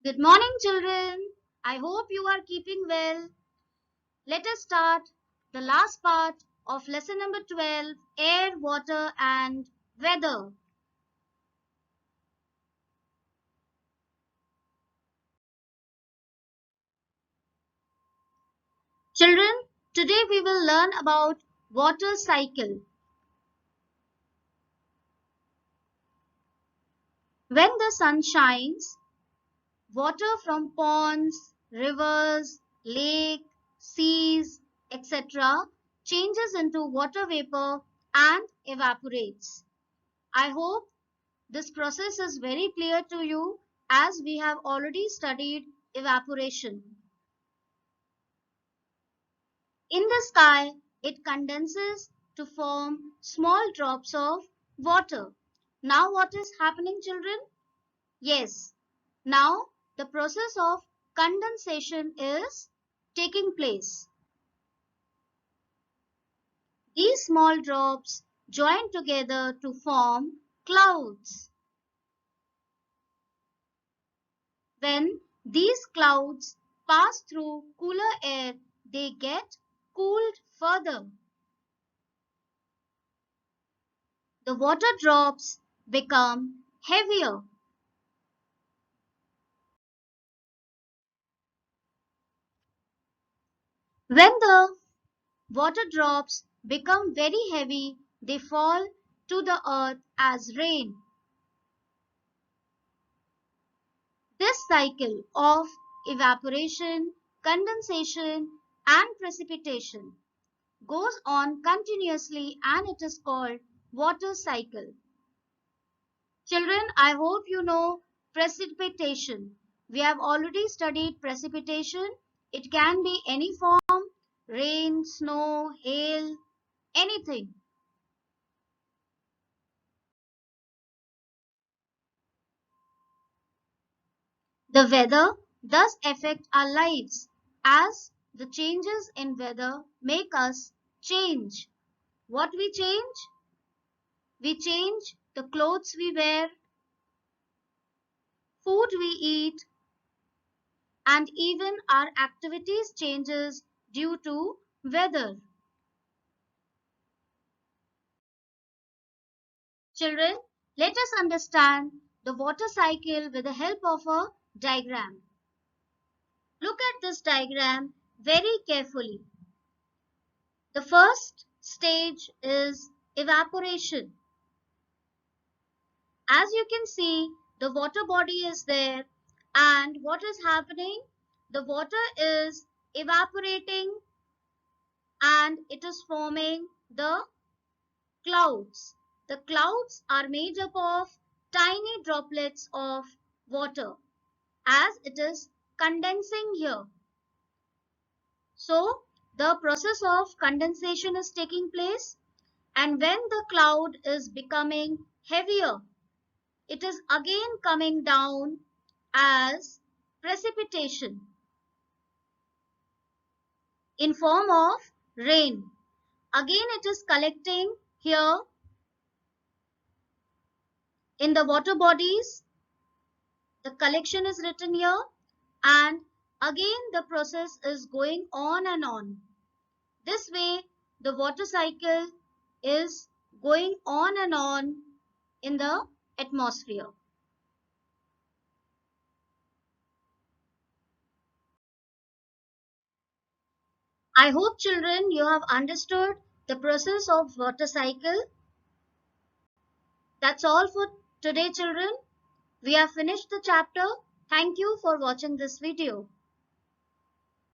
Good morning, children. I hope you are keeping well. Let us start the last part of lesson number 12, Air, Water and Weather. Children, today we will learn about water cycle. When the sun shines, water from ponds, rivers, lakes, seas, etc. changes into water vapor and evaporates. I hope this process is very clear to you as we have already studied evaporation. In the sky, it condenses to form small drops of water. Now what is happening, children? Yes, now the process of condensation is taking place. These small drops join together to form clouds. When these clouds pass through cooler air, they get cooled further. The water drops become heavier. When the water drops become very heavy, they fall to the earth as rain. This cycle of evaporation, condensation, and precipitation goes on continuously and it is called water cycle. Children, I hope you know precipitation. We have already studied precipitation. It can be any form, rain, snow, hail, anything. The weather does affect our lives as the changes in weather make us change. What we change? We change the clothes we wear, food we eat, and even our activities changes due to weather. Children, let us understand the water cycle with the help of a diagram. Look at this diagram very carefully. The first stage is evaporation. As you can see, the water body is there and what is happening? The water is evaporating and it is forming the clouds. The clouds are made up of tiny droplets of water as it is condensing here. So the process of condensation is taking place and when the cloud is becoming heavier, it is again coming down as precipitation in form of rain. Again it is collecting here in the water bodies. The collection is written here and again the process is going on and on. This way the water cycle is going on and on in the atmosphere. I hope children you have understood the process of water cycle. That's all for today children. We have finished the chapter. Thank you for watching this video.